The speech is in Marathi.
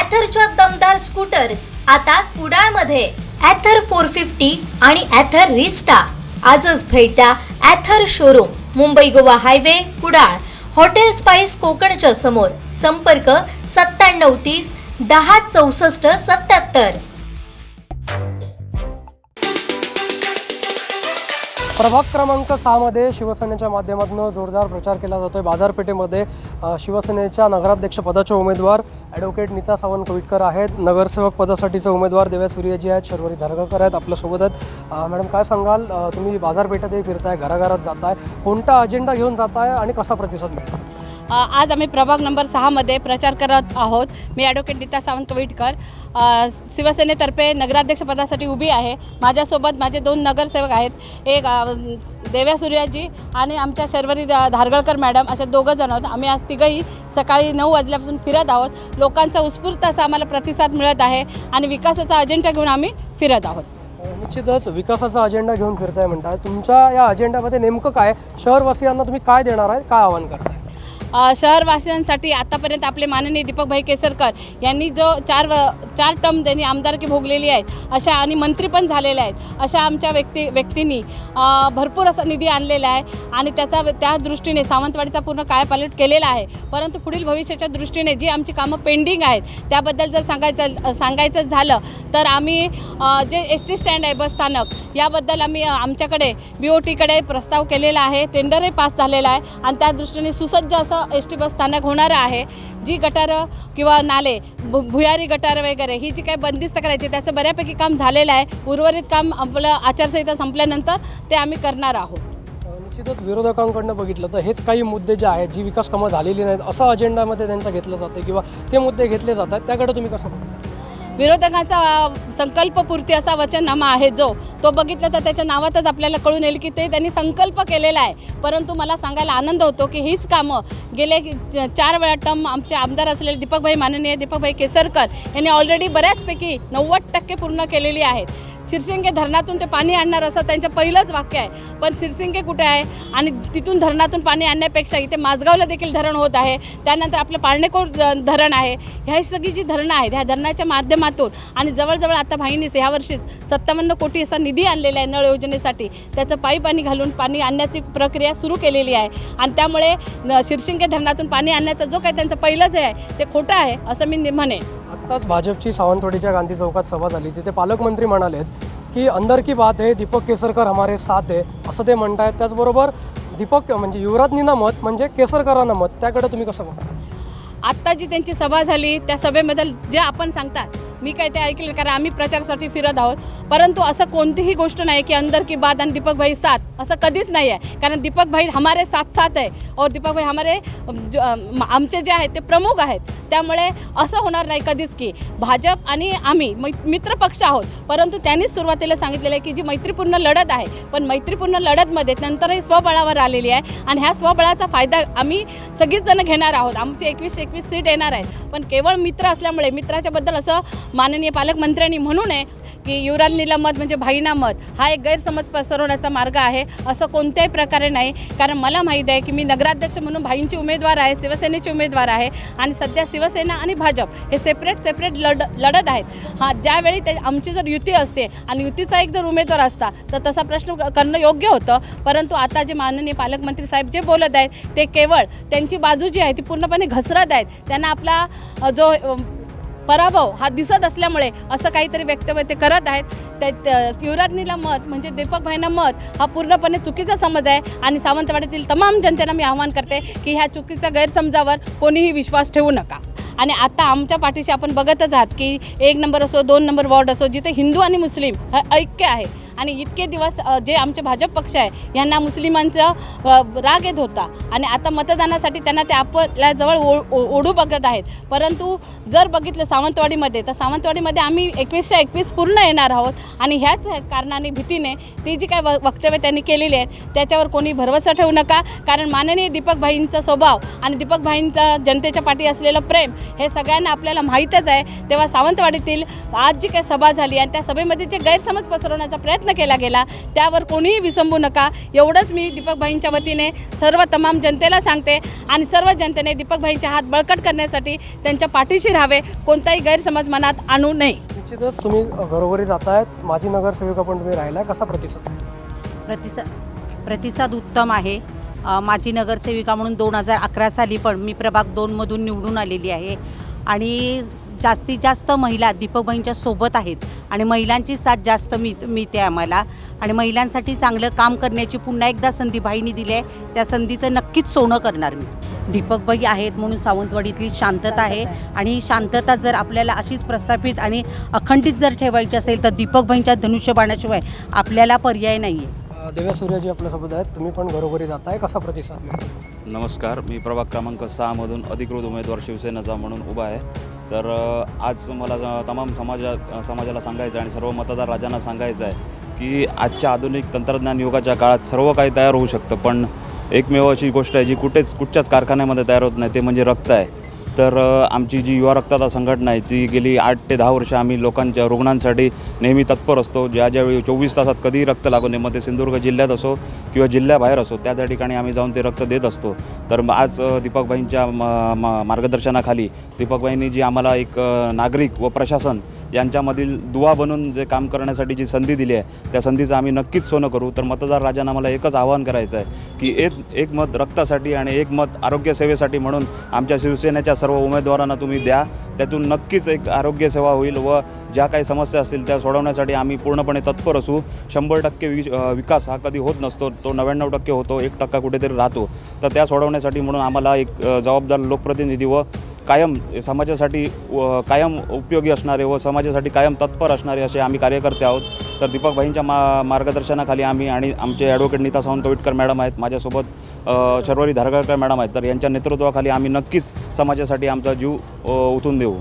ॲथरच्या दमदार स्कूटर्स आता कुडाळमध्ये ॲथर 450 आणि ॲथर रिस्टा. आजच भेट द्या Ather showroom, Mumbai Goa highway, Kudal, hotel spice कोकणच्या समोर. संपर्क 9730 10 64 77. प्रभाग क्रमांक 6 मध्ये शिवसेनेच्या माध्यमातून जोरदार प्रचार केला जातोय. बाजारपेठेमध्ये शिवसेनेच्या नगराध्यक्ष पदाचे उमेदवार ॲडव्होकेट नीता सावंत-कोविटकर आहेत. नगरसेवक पदासाठीचे उमेदवार देव्या सूर्यजी आहेत, शर्वरी धारगळकर आहेत आपल्यासोबत आहेत. मॅडम, काय सांगाल, तुम्ही बाजारपेठेतही फिरताय, घराघरात जाताय, कोणता अजेंडा घेऊन जाताय आणि कसा प्रतिसाद मिळतो? आज आम्ही प्रभाग नंबर 6 मध्ये प्रचार करत आहोत. मी ॲडव्होकेट नीता सावंत-कोविटकर शिवसेनेतर्फे नगराध्यक्षपदासाठी उभी आहे. माझ्यासोबत माझे 2 नगरसेवक आहेत, एक देव्या सूर्यजी आणि आमच्या शर्वरी धारगळकर मॅडम, असे 2 जण आहोत. आम्ही आज तिघंही सकाळी 9 वाजल्यापासून फिरत आहोत. लोकांचा उत्स्फूर्त असा आम्हाला प्रतिसाद मिळत आहे आणि विकासाचा अजेंडा घेऊन आम्ही फिरत आहोत. निश्चितच विकासाचा अजेंडा घेऊन फिरताय म्हणताय. तुमच्या या अजेंड्यामध्ये नेमकं काय, शहरवासियांना तुम्ही काय देणार आहे, काय आवाहन करताय? शहरवासियांसाठी आतापर्यंत आपले माननीय दीपकभाई केसरकर यांनी जो चार टर्म त्यांनी आमदारकी भोगलेली आहेत अशा, आणि मंत्री पण झालेले आहेत, अशा आमच्या व्यक्तींनी भरपूर असा निधी आणलेला आहे आणि त्या दृष्टीने सावंतवाडीचा पूर्ण कायापालट केलेला आहे. परंतु पुढील भविष्याच्या दृष्टीने जी आमची कामं पेंडिंग आहेत त्याबद्दल जर सांगायचं झालं तर आम्ही जे ST स्टँड आहे, बस स्थानक, याबद्दल आम्ही आमच्याकडे BOTकडे प्रस्ताव केलेला आहे. टेंडरही पास झालेला आहे आणि त्या दृष्टीने सुसज्ज असं ST बस स्थानक होणार आहे. जी गटारं किंवा नाले, भुयारी गटारं वगैरे ही जी काही बंदिस्त करायची त्याचं बऱ्यापैकी काम झालेलं आहे. उर्वरित काम आपलं आचारसंहिता संपल्यानंतर ते आम्ही करणार आहोत. निश्चितच विरोधकांकडनं बघितलं तर हेच काही मुद्दे जे आहेत, जी विकास कामं झालेली नाहीत असं अजेंडामध्ये त्यांचं घेतलं जातं किंवा ते मुद्दे घेतले जातात, त्याकडे तुम्ही कसं बघता? विरोधकांचा संकल्पपूर्ती असा वचननामा आहे जो तो बघितलं तर त्याच्या नावातच आपल्याला कळून येईल की ते त्यांनी संकल्प केलेला आहे. परंतु मला सांगायला आनंद होतो की हीच कामं गेले 4 वेळा टर्म आमचे आमदार असलेले माननीय दीपकभाई केसरकर यांनी ऑलरेडी बऱ्याचपैकी 90% पूर्ण केलेली आहेत. सिरसिंगे धरणातून ते पाणी आणणार असं त्यांचं पहिलंच वाक्य आहे, पण सिरसिंगे कुठे आहे आणि तिथून धरणातून पाणी आणण्यापेक्षा इथे माझगावला देखील धरण होत आहे. त्यानंतर आपलं पाळणेकोट धरण आहे. ह्या सगळी जी धरणं आहेत ह्या धरणाच्या माध्यमातून आणि जवळजवळ आता भाईनीच ह्यावर्षीच 57 कोटी असा निधी आणलेला आहे नळ योजनेसाठी. त्याचं पाणी घालून पाणी आणण्याची प्रक्रिया सुरू केलेली आहे आणि त्यामुळे सिरसिंगे धरणातून पाणी आणण्याचं जो काही त्यांचं पहिलंच आहे ते खोटं आहे असं मी म्हणेन. आत्ताच भाजपची सावंतवाडीच्या गांधी चौकात सभा झाली. तिथे पालकमंत्री म्हणालेत की अंदर की बात है, दीपक केसरकर हमारे साथ है, असं ते म्हणतायत. त्याचबरोबर दीपक म्हणजे युवराजनींना मत म्हणजे केसरकरांना मत, त्याकडे तुम्ही कसं बघता? आत्ता जी त्यांची सभा झाली त्या सभेबद्दल जे आपण सांगतात मी काय ते ऐकले, कारण आम्ही प्रचारासाठी फिरत आहोत. परंतु असं कोणतीही गोष्ट नाही की अंदर की बात आणि दीपकभाई साथ, असं कधीच नाही आहे. कारण दीपकभाई हमारे साथ आहे और दीपकभाई हमारे आमचे जे आहेत ते प्रमुख आहेत. त्यामुळे असं होणार नाही कधीच की भाजप आणि आम्ही मित्र पक्ष आहोत. परंतु त्यांनीच सुरुवातीला सांगितलेलं आहे की जी मैत्रीपूर्ण लढत आहे, पण मैत्रीपूर्ण लढतमध्ये नंतरही स्वबळावर आलेली आहे आणि ह्या स्वबळाचा फायदा आम्ही सगळीच जण घेणार आहोत. आमचे 21 सीट येणार आहेत, पण केवळ मित्र असल्यामुळे मित्राच्याबद्दल असं माननीय पालकमंत्र्यांनी म्हणू नये की युवराजनीला मत म्हणजे भाईना मत, हा एक गैरसमज पसरवण्याचा मार्ग आहे. असं कोणत्याही प्रकारे नाही, कारण मला माहीत आहे की मी नगराध्यक्ष म्हणून भाईंची उमेदवार आहे, शिवसेनेची उमेदवार आहे आणि सध्या शिवसेना आणि भाजप हे सेपरेट लढत आहेत. ज्यावेळी आमची जर युती असते आणि युतीचा एक जर उमेदवार असता तर तसा प्रश्न करणं योग्य होतं. परंतु आता जे माननीय पालकमंत्री साहेब जे बोलत आहेत ते केवळ त्यांची बाजू जी आहे ती पूर्णपणे घसरत आहेत. त्यांना आपला जो पराभव हा दिसत असल्यामुळे असं काहीतरी वक्तव्य ते करत आहेत. युवराजनीला मत म्हणजे दीपकभाईंना मत हा पूर्णपणे चुकीचा समज आहे आणि सावंतवाडीतील तमाम जनतेला मी आवाहन करते की ह्या चुकीच्या गैरसमजावर कोणीही विश्वास ठेवू नका. आणि आता आमच्या पाठीशी आपण बघतच आहात की 1 नंबर असो, 2 नंबर वॉर्ड असो, जिथे हिंदू आणि मुस्लिम हे ऐक्य आहे. आणि इतके दिवस जे आमचे भाजप पक्ष आहे यांना मुस्लिमांचा राग येत होता आणि आता मतदानासाठी त्यांना ते आपल्या जवळ ओढू बघत आहेत. परंतु जर बघितलं सावंतवाडीमध्ये तर सावंतवाडीमध्ये आम्ही 21 पूर्ण येणार आहोत आणि ह्याच कारणाने भीतीने ती जी काय वक्तव्य त्यांनी केलेली आहेत त्याच्यावर कोणी भरवसा ठेवू नका. कारण माननीय दीपकभाईंचा स्वभाव आणि दीपकभाईंचा जनतेच्या पाठी असलेलं प्रेम हे सगळ्यांना आपल्याला माहीतच आहे. तेव्हा सावंतवाडीतील आज जी काही सभा झाली आणि त्या सभेमध्ये जे गैरसमज पसरवण्याचा प्रयत्न प्रयत्न केला गेला त्यावर कोणीही विसंबू नका, एवढंच मी दीपकभाईंच्या वतीने सर्व तमाम जनतेला सांगते. आणि सर्व जनतेने दीपकभाईंचे हात बळकट करण्यासाठी त्यांच्या पाठीशी राहावे, कोणताही गैरसमज मनात आणू नये. निश्चितच तुम्ही घरोघरी जातायत, माजी नगरसेविका पण तुम्ही राहिला, कसा प्रतिसाद? प्रतिसाद उत्तम आहे. माजी नगरसेविका म्हणून 2011 साली पण मी प्रभाग 2मधून निवडून आलेली आहे आणि जास्तीत जास्त महिला दीपकभाईंच्या सोबत आहेत आणि महिलांची साथ जास्त मिळते आम्हाला आणि महिलांसाठी चांगलं काम करण्याची पुन्हा एकदा संधी भाईंनी दिली आहे. त्या संधीचं नक्कीच सोनं करणार मी. दीपकभाई आहेत म्हणून सावंतवाडीतली शांतता आहे आणि ही शांतता जर आपल्याला अशीच प्रस्थापित आणि अखंडित जर ठेवायची असेल तर दीपकभाईंच्या धनुष्यबाणाशिवाय आपल्याला पर्याय नाही आहे. देव्या सूर्याजी आपल्यासोबत आहेत, तुम्ही पण घरोघरी जाताय, कसा प्रतिसाद मिळतो? नमस्कार, मी प्रभाग क्रमांक 6मधून अधिकृत उमेदवार शिवसेनेचा म्हणून उभा आहे. तर आज मला तमाम समाजाला सांगायचं आहे आणि सर्व मतदार राजांना सांगायचं आहे की आजच्या आधुनिक तंत्रज्ञान युगाच्या काळात सर्व काही तयार होऊ शकतं, पण एकमेव अशी गोष्ट आहे जी कुठच्याच कारखान्यामध्ये तयार होत नाही, ते म्हणजे रक्त आहे. तर आमची जी युवा रक्तदाता संघटना आहे ती गेली 8 ते 10 वर्ष आम्ही रुग्णांसाठी नेहमी तत्पर असतो. ज्यावेळी 24 तासात कधीही रक्त लागू नये, मग ते सिंधुदुर्ग जिल्ह्यात असो किंवा जिल्ह्याबाहेर असो, त्या ठिकाणी आम्ही जाऊन ते रक्त देत असतो. तर आज दीपकभाईंच्या मार्गदर्शनाखाली दीपकभाईंनी जी आम्हाला एक नागरिक व प्रशासन यांच्यामधील दुवा बनून जे काम करण्यासाठी जी संधी दिली आहे त्या संधीचं आम्ही नक्कीच सोनं करू. तर मतदार राजांना मला एकच आवाहन करायचं आहे की एक मत रक्तासाठी आणि एक मत आरोग्यसेवेसाठी म्हणून आमच्या शिवसेनेच्या सर्व उमेदवारांना तुम्ही द्या. त्यातून नक्कीच एक आरोग्यसेवा होईल व ज्या काही समस्या असतील त्या सोडवण्यासाठी आम्ही पूर्णपणे तत्पर असू. 100% विकास हा कधी होत नसतो, तो 99% होतो, 1% कुठेतरी राहतो. तर त्या सोडवण्यासाठी म्हणून आम्हाला एक जबाबदार लोकप्रतिनिधी व कायम समाजासाठी कायम उपयोगी असणारे व समाजासाठी कायम तत्पर असणारे असे आम्ही कार्यकर्ते आहोत. तर दीपकभाईंच्या मार्गदर्शनाखाली आम्ही आणि आमचे ॲडव्होकेट नीता सावंत मॅडम आहेत, माझ्यासोबत शर्वरी धारगळकर मॅडम आहेत. तर यांच्या नेतृत्वाखाली आम्ही नक्कीच समाजासाठी आमचा जीव ओतून देऊ.